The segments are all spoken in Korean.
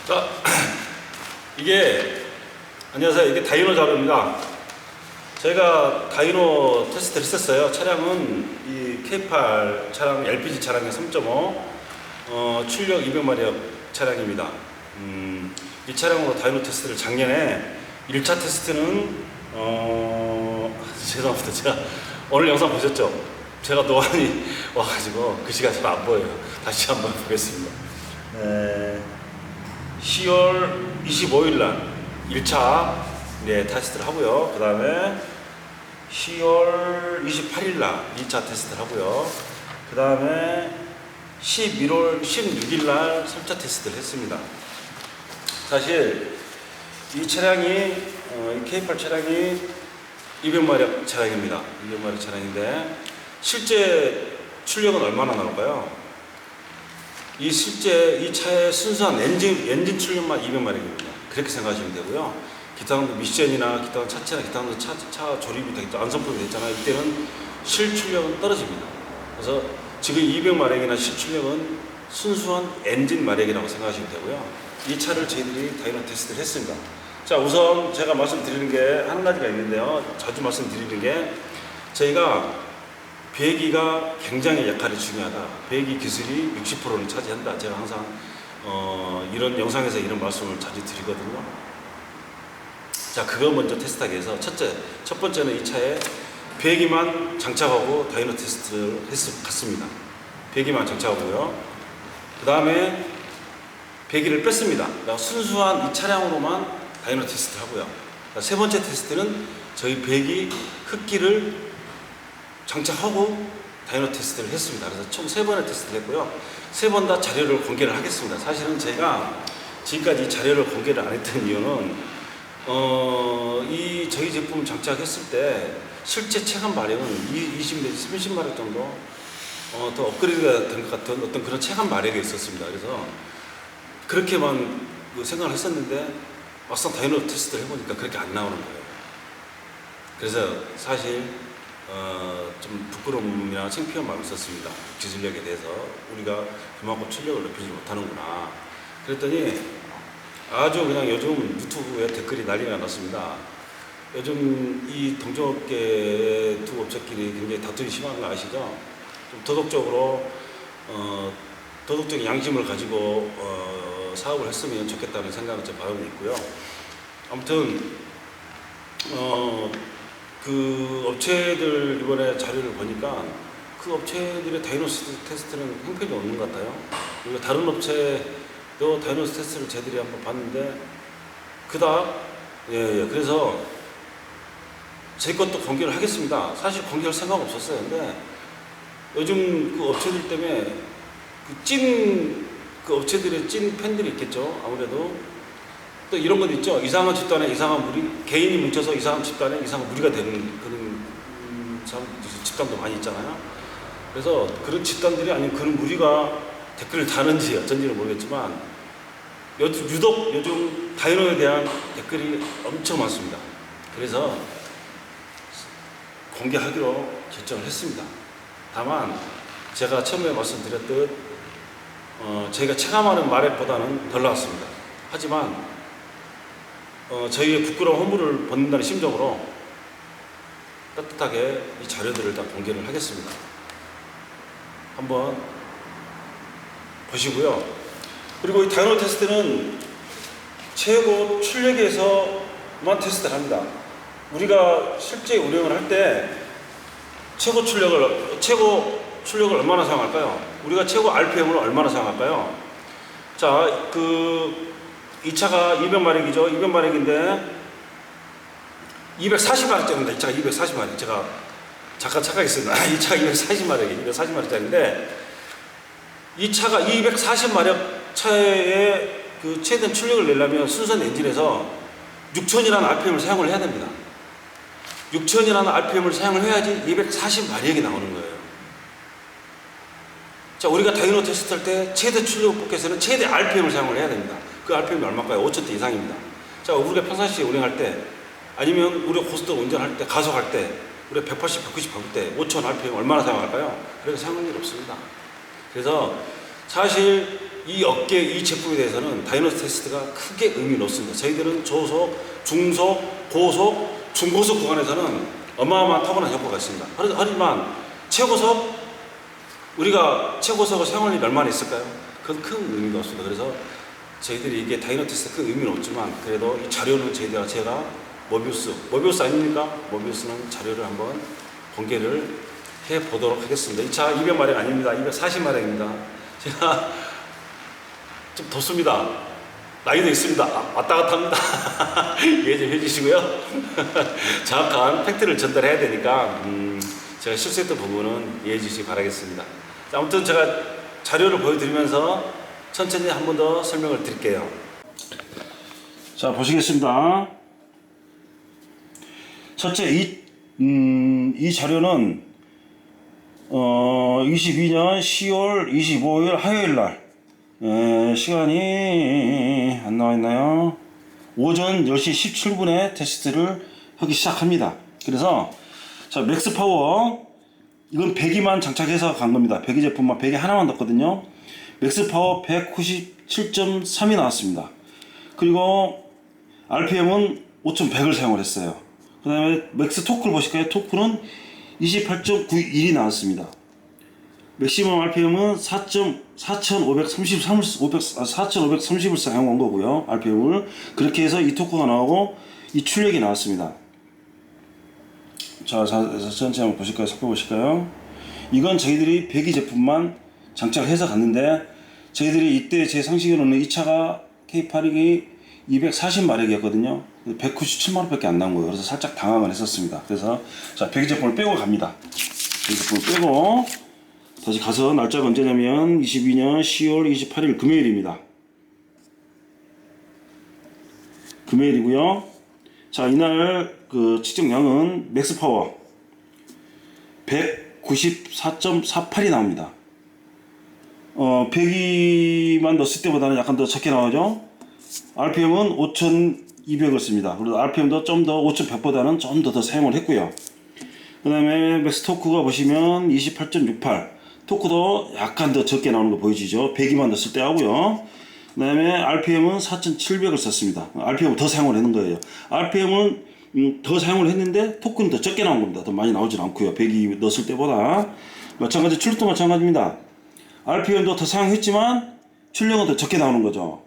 자, 안녕하세요. 이게 다이노 자료입니다. 저희가 다이노 테스트를 했었어요. 차량은 이 K8 차량, LPG 차량의 3.5, 출력 200마력 차량입니다. 이 차량으로 다이노 테스트를 작년에 1차 테스트는, 죄송합니다. 제가 오늘 영상 보셨죠? 제가 노안이 와가지고 글씨가 잘 안 보여요. 다시 한번 보겠습니다. 10월 25일 날 1차 테스트를 하고요. 그 다음에 10월 28일 날 2차 테스트를 하고요. 그 다음에 11월 16일 날 3차 테스트를 했습니다. 사실 이 차량이 이 K8 차량이 200마력 차량입니다. 200마력 차량인데 실제 출력은 얼마나 나올까요? 실제 이 차의 순수한 엔진 출력만 200마력입니다. 그렇게 생각하시면 되고요. 기타등도 미션이나 기타등 차체나 기타등도 차 조립이 되겠죠. 안성품이 됐잖아요. 이때는 실출력은 떨어집니다. 그래서 지금 200마력이나 실출력은 순수한 엔진 마력이라고 생각하시면 되고요. 이 차를 저희들이 다이노 테스트를 했습니다. 자, 우선 제가 말씀드리는 게 한 가지가 있는데요. 자주 말씀드리는 게 저희가 배기가 굉장히 역할이 중요하다. 배기 기술이 60%를 차지한다. 제가 항상 이런 영상에서 이런 말씀을 자주 드리거든요. 자, 그거 먼저 테스트하기 위해서 첫 번째는 이 차에 배기만 장착하고 다이노 테스트를 갔습니다. 배기만 장착하고요. 그 다음에 배기를 뺐습니다. 순수한 이 차량으로만 다이노 테스트를 하고요. 세 번째 테스트는 저희 배기 흡기를 장착하고 다이노 테스트를 했습니다. 그래서 총 3번의 테스트를 했고요. 3번 다 자료를 공개를 하겠습니다. 사실은 제가 지금까지 이 자료를 공개를 안 했던 이유는 저희 제품 장착했을 때 실제 체감 마력은 20 내지 30마력 정도 더 업그레이드가 된 것 같은 어떤 그런 체감 마력이 있었습니다. 그래서 그렇게만 생각을 했었는데 막상 다이노 테스트를 해보니까 그렇게 안 나오는 거예요. 그래서 사실 좀 부끄러운 부분이나 창피한 마음이 있었습니다. 기술력에 대해서 우리가 그만큼 출력을 높이지 못하는구나. 그랬더니 아주 그냥 요즘 유튜브에 댓글이 난리가 났습니다. 요즘 이 동종업계 두 업체끼리 굉장히 다툼이 심한 거 아시죠? 좀 도덕적인 양심을 가지고 사업을 했으면 좋겠다는 생각은 제 마음에 있고요. 아무튼 그 업체들 이번에 자료를 보니까 그 업체들의 다이노 테스트는 형편이 없는 것 같아요. 그리고 다른 업체도 다이노 테스트를 저희들이 한번 봤는데 그래서 제 것도 공개를 하겠습니다. 사실 공개할 생각 없었어요. 근데 요즘 그 업체들 때문에 그 업체들의 찐 팬들이 있겠죠. 아무래도 또 이런 것 있죠. 이상한 집단에 이상한 무리, 개인이 뭉쳐서 이상한 집단에 이상한 무리가 되는 그런 집단도 많이 있잖아요. 그래서 그런 집단들이 아닌 그런 무리가 댓글을 다는지 어쩐지는 모르겠지만 유독 요즘 다이노에 대한 댓글이 엄청 많습니다. 그래서 공개하기로 결정을 했습니다. 다만 제가 처음에 말씀드렸듯 저희가 체감하는 마력보다는 덜 나왔습니다. 하지만 저희의 부끄러운 허물을 벗는다는 심정으로 따뜻하게 이 자료들을 다 공개를 하겠습니다. 한번 보시고요. 그리고 이 다이노 테스트는 최고 출력에서만 테스트를 합니다. 우리가 실제 운영을 할 때 최고 출력을 얼마나 사용할까요? 우리가 최고 RPM을 얼마나 사용할까요? 자, 이 차가 200마력이죠. 200마력인데 240마력짜리입니다. 이 차가 240마력. 제가 잠깐 착각했습니다. 이 차가 240마력이에요. 240마력짜리인데 이 차가 240마력 차의 그 최대 출력을 내려면 순수한 엔진에서 6000이라는 RPM을 사용을 해야 됩니다. 6000이라는 RPM을 사용을 해야지 240마력이 나오는 거예요. 자, 우리가 다이노 테스트 할 때 최대 출력 포켓에서는 최대 RPM을 사용을 해야 됩니다. 그 RPM이 얼마일까요? 5000대 이상입니다. 자, 우리가 평상시에 운행할 때 아니면 우리가 고속도로 운전할 때, 가속할 때 우리가 180, 190 밟을 때 5000 RPM 얼마나 사용할까요? 그래서 사용할 일 없습니다. 그래서 사실 이 업계 이 제품에 대해서는 다이노 테스트가 크게 의미는 없습니다. 저희들은 저속, 중속, 고속, 중고속 구간에서는 어마어마한 타고난 효과가 있습니다. 하지만 최고속, 우리가 최고속을 사용할 일이 얼마나 있을까요? 그건 큰 의미가 없습니다. 그래서 저희들이 이게 다이노 테스트 큰 의미는 없지만 그래도 이 자료는 제가 모비우스 아닙니까? 모비우스는 자료를 한번 공개를 해 보도록 하겠습니다. 이 차 200마력 아닙니다. 240마력입니다. 제가 좀 덥습니다. 나이도 있습니다. 왔다 갔다 합니다. 이해 좀 해주시고요. 정확한 팩트를 전달해야 되니까 제가 실수했던 부분은 이해해 주시기 바라겠습니다. 자, 아무튼 제가 자료를 보여드리면서 천천히 한 번 더 설명을 드릴게요. 자, 보시겠습니다. 첫째, 이 자료는 22년 10월 25일 화요일 날 시간이 안 나와 있나요? 오전 10시 17분에 테스트를 하기 시작합니다. 그래서 자, 맥스 파워 이건 배기만 장착해서 간 겁니다. 배기 제품만 배기 하나만 넣었거든요. 맥스 파워 197.3이 나왔습니다. 그리고 RPM은 5100을 사용을 했어요. 그 다음에 맥스 토크를 보실까요? 토크는 28.91이 나왔습니다. 맥시멈 RPM은 4,530을 사용한 거고요. RPM을 그렇게 해서 이 토크가 나오고 이 출력이 나왔습니다. 자, 천천히 한번 보실까요? 살펴보실까요? 이건 저희들이 배기 제품만 장착해서 갔는데 저희들이 이때 제 상식으로는 이 차가 K8이 240마력이었거든요. 197마력밖에 안 나온 거예요. 그래서 살짝 당황을 했었습니다. 그래서 자, 배기 제품을 빼고 갑니다. 배기 제품을 빼고 다시 가서 날짜가 언제냐면 22년 10월 28일 금요일입니다. 금요일이고요. 자, 이날 그 측정량은 맥스 파워 194.48이 나옵니다. 배기만 넣었을 때보다는 약간 더 적게 나오죠. RPM은 5200을 씁니다. 그리고 RPM도 좀 더 5100보다는 좀 더 사용을 했고요. 그 다음에 맥스 토크가 보시면 28.68 토크도 약간 더 적게 나오는 거 보이시죠? 배기만 넣었을 때 하고요. 그 다음에 RPM은 4700을 썼습니다. RPM을 더 사용을 했는 거예요. RPM은 더 사용을 했는데 토크는 더 적게 나온 겁니다. 더 많이 나오진 않고요. 배기 넣었을 때보다. 마찬가지 출력도 마찬가지입니다. RPM도 더 사용했지만 출력은 더 적게 나오는 거죠.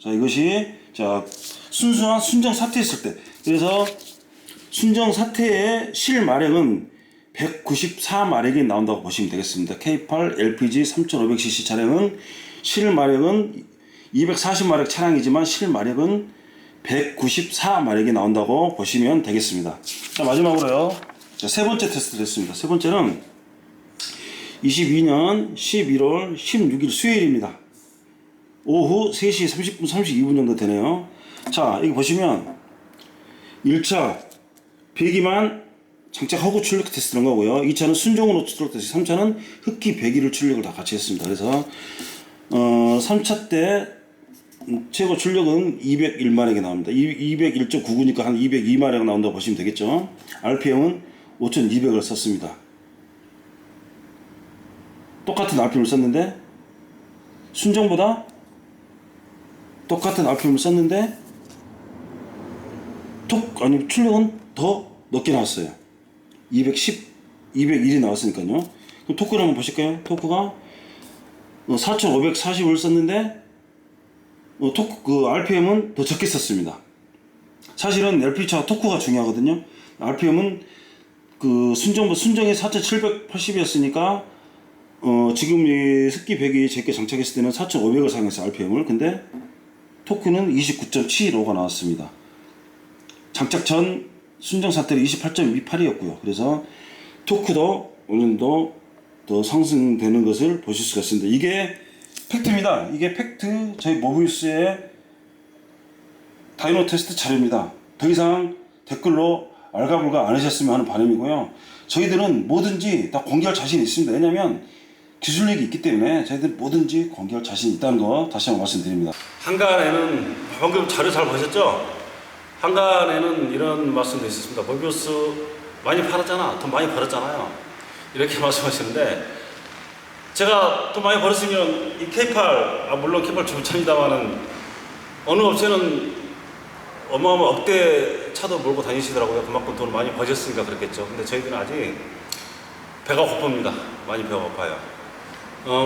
자, 이것이 자 순수한 순정 사태였을 때. 그래서 순정 사태의 실마력은 194마력이 나온다고 보시면 되겠습니다. K8 LPG 3500cc 차량은 실마력은 240마력 차량이지만 실마력은 194마력이 나온다고 보시면 되겠습니다. 자, 마지막으로요. 자, 세 번째 테스트를 했습니다. 세 번째는 22년 11월 16일 수요일입니다. 오후 3시 30분 32분 정도 되네요. 자, 여기 보시면 1차 배기만 장착하고 출력 테스트를 한 거고요. 2차는 순정으로 출력 테스트, 3차는 흡기 배기를 출력을 다 같이 했습니다. 그래서 3차 때 최고 출력은 201마력이 나옵니다. 201.99니까 한 202마력 나온다고 보시면 되겠죠. RPM은 5200을 썼습니다. 똑같은 RPM을 썼는데 순정보다 똑같은 RPM을 썼는데 출력은 더 높게 나왔어요. 201이 나왔으니까요. 그럼 토크를 한번 보실까요? 토크가 4540을 썼는데 RPM은 더 적게 썼습니다. 사실은 LPG차 토크가 중요하거든요. RPM은 순정이 4780이었으니까 지금 이 습기 배기 제게 장착했을 때는 4500을 사용했어요. RPM을. 근데 토크는 29.715가 나왔습니다. 장착 전 순정 상태는 28.28이었고요. 그래서 토크도 어느 정도 더 상승되는 것을 보실 수가 있습니다. 이게 팩트입니다. 이게 팩트 저희 모비우스의 다이노 테스트 자료입니다. 더 이상 댓글로 알가불가 안 하셨으면 하는 바람이고요. 저희들은 뭐든지 다 공개할 자신이 있습니다. 왜냐하면 기술력이 있기 때문에 저희들 뭐든지 공개할 자신이 있다는 거 다시 한번 말씀드립니다. 한간에는 방금 자료 잘 보셨죠? 한간에는 이런 말씀도 있었습니다. 모비우스 많이 팔았잖아. 돈 많이 벌었잖아요. 이렇게 말씀하시는데 제가 또 많이 벌었으면 이 K8, 물론 K8 좋습니다만은 어느 업체는 어마어마한 억대 차도 몰고 다니시더라고요. 그만큼 돈을 많이 버셨으니까 그렇겠죠. 근데 저희들은 아직 배가 고픕니다. 많이 배가 고파요.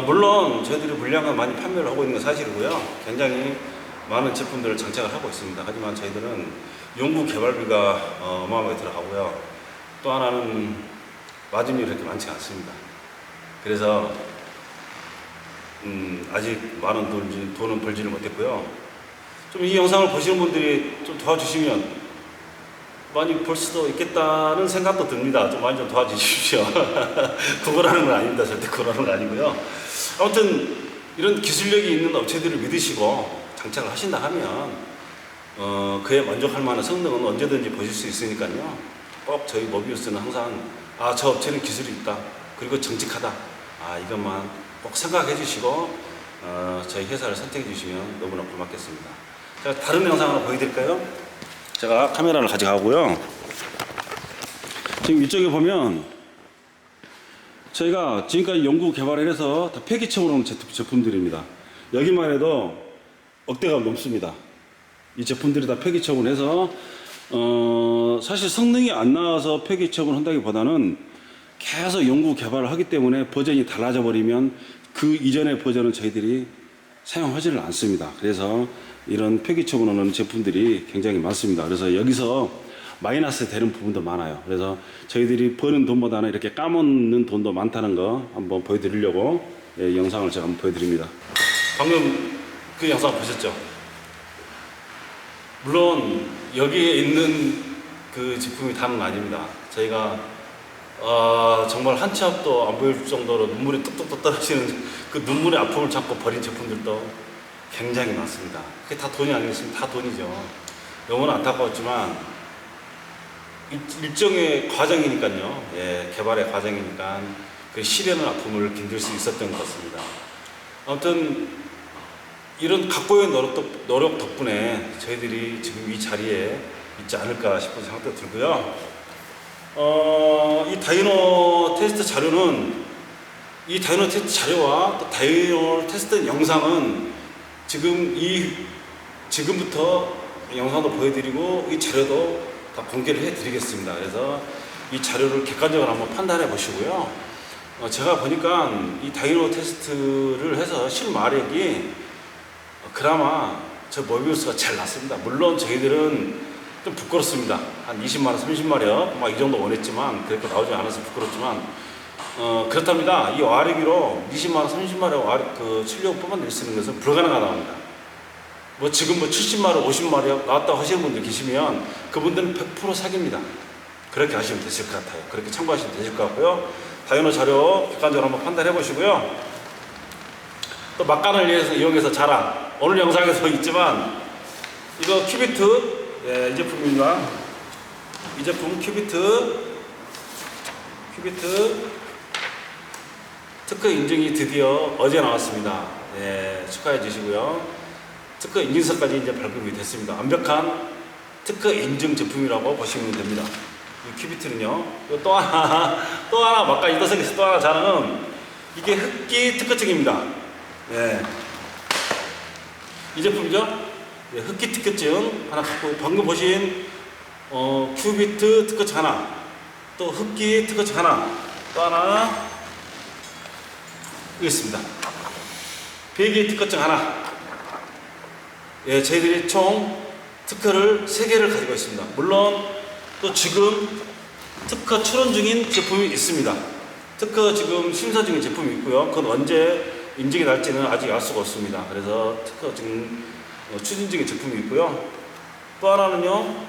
물론 저희들이 물량을 많이 판매를 하고 있는 건 사실이고요. 굉장히 많은 제품들을 장착을 하고 있습니다. 하지만 저희들은 연구 개발비가 어마어마하게 들어가고요. 또 하나는 마진이 그렇게 많지 않습니다. 그래서 아직 많은 돈은 벌지를 못했고요. 좀 이 영상을 보시는 분들이 좀 도와주시면 많이 벌 수도 있겠다는 생각도 듭니다. 좀 많이 좀 도와주십시오. 그거라는 건 아닙니다. 절대 그거라는 건 아니고요. 아무튼 이런 기술력이 있는 업체들을 믿으시고 장착을 하신다 하면 그에 만족할 만한 성능은 언제든지 보실 수 있으니까요. 꼭 저희 모비우스는 항상 저 업체는 기술이 있다. 그리고 정직하다. 이것만 꼭 생각해 주시고 저희 회사를 선택해 주시면 너무나 고맙겠습니다. 제가 다른 영상 하나 보여드릴까요? 제가 카메라를 가져가고요. 지금 이쪽에 보면 저희가 지금까지 연구 개발을 해서 다 폐기처로 온 제품들입니다. 여기만 해도 억대가 넘습니다. 이 제품들이 다 폐기처분 해서 사실 성능이 안 나와서 폐기처분 한다기보다는 계속 연구 개발을 하기 때문에 버전이 달라져 버리면 그 이전의 버전은 저희들이 사용하지를 않습니다. 그래서 이런 폐기처분하는 제품들이 굉장히 많습니다. 그래서 여기서 마이너스 되는 부분도 많아요. 그래서 저희들이 버는 돈보다는 이렇게 까먹는 돈도 많다는 거 한번 보여드리려고 영상을 제가 한번 보여드립니다. 방금 그 영상 보셨죠? 물론 여기에 있는 그 제품이 다는 아닙니다. 저희가 정말 한 치 앞도 안 보일 정도로 눈물이 뚝뚝뚝 떨어지는 그 눈물의 아픔을 참고 버린 제품들도 굉장히 많습니다. 그게 다 돈이 아니겠습니까? 다 돈이죠. 너무나 안타까웠지만 일정의 과정이니까요. 개발의 과정이니까 그 시련의 아픔을 견딜 수 있었던 것 같습니다. 아무튼 이런 각고의 노력 덕분에 저희들이 지금 이 자리에 있지 않을까 싶은 생각도 들고요. 이 다이노 테스트 자료는 이 다이노 테스트 자료와 또 다이노 테스트 영상은 지금부터 영상도 보여드리고 이 자료도 다 공개를 해드리겠습니다. 그래서 이 자료를 객관적으로 한번 판단해 보시고요. 제가 보니까 이 다이노 테스트를 해서 실마력이 그나마 저 모비우스가 제일 낫습니다. 물론 저희들은 좀 부끄럽습니다. 한 20만원, 30마력 막 이 정도 원했지만 그렇게 나오지 않아서 부끄럽지만 그렇답니다. 이 와르기로 20만원, 30마력 그 출력 뽑아낼 수 있는 것은 불가능하답니다. 지금 70마력, 50마력 나왔다고 하시는 분들 계시면 그분들은 100% 사기입니다. 그렇게 하시면 되실 것 같아요. 그렇게 참고하시면 되실 것 같고요. 다이노 자료 객관적으로 한번 판단해 보시고요. 또 막간을 이용해서 자랑. 오늘 영상에서 있지만 이거 큐비트 이 제품입니다. 이 제품 큐비트 특허 인증이 드디어 어제 나왔습니다. 축하해 주시고요. 특허 인증서까지 이제 발급이 됐습니다. 완벽한 특허 인증 제품이라고 보시면 됩니다. 이 큐비트는요. 또 하나 막간이 또 생겨서 또 하나 자랑은 이게 흡기 특허증입니다. 이 제품이죠. 흡기 특허증 하나 갖고 방금 보신 큐비트 특허증 하나, 또 흡기 특허증 하나, 또 하나 여기 있습니다. 배기 특허증 하나. 저희들이 총 특허를 3개를 가지고 있습니다. 물론 또 지금 특허 출원 중인 제품이 있습니다. 특허 지금 심사 중인 제품이 있고요. 그건 언제 인증이 날지는 아직 알 수가 없습니다. 그래서 특허 지금 추진 중인 제품이 있고요. 또 하나는요,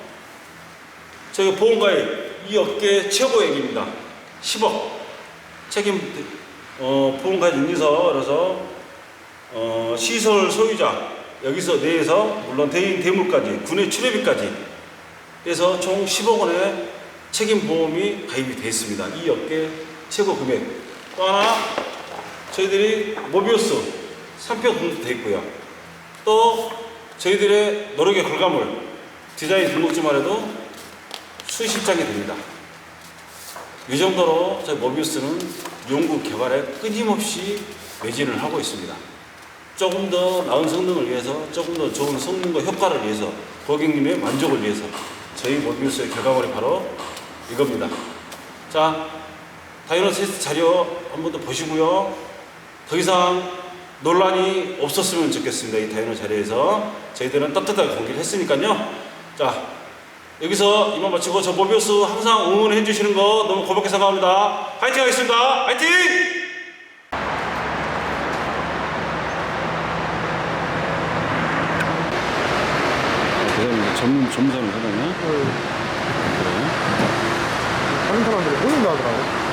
저희가 보험가입 이 업계 최고액입니다. 10억 책임 보험가입 인증서. 그래서 시설 소유자 여기서 내에서 물론 대인 대물까지 군의 출애비까지 해서 총 10억 원의 책임 보험이 가입이 되어 있습니다. 이 업계 최고 금액. 또 하나 저희들이 모비우스 상표 등록도 되어 있고요. 또 저희들의 노력의 결과물 디자인 등록지만 해도 수십 장이 됩니다. 이 정도로 저희 모비우스는 연구 개발에 끊임없이 매진을 하고 있습니다. 조금 더 나은 성능을 위해서, 조금 더 좋은 성능과 효과를 위해서, 고객님의 만족을 위해서 저희 모비우스의 결과물이 바로 이겁니다. 자, 다이노 테스트 자료 한 번 더 보시고요. 더 이상 논란이 없었으면 좋겠습니다. 이 다이노 자료에서 저희들은 떳떳하게 공개를 했으니까요. 자, 여기서 이만 마치고 저 모비우스 항상 응원해 주시는 거 너무 고맙게 생각합니다. 화이팅 하겠습니다. 화이팅! 전문사를 하다냐? 그래. 다른 사람들이 모인다 하더라고.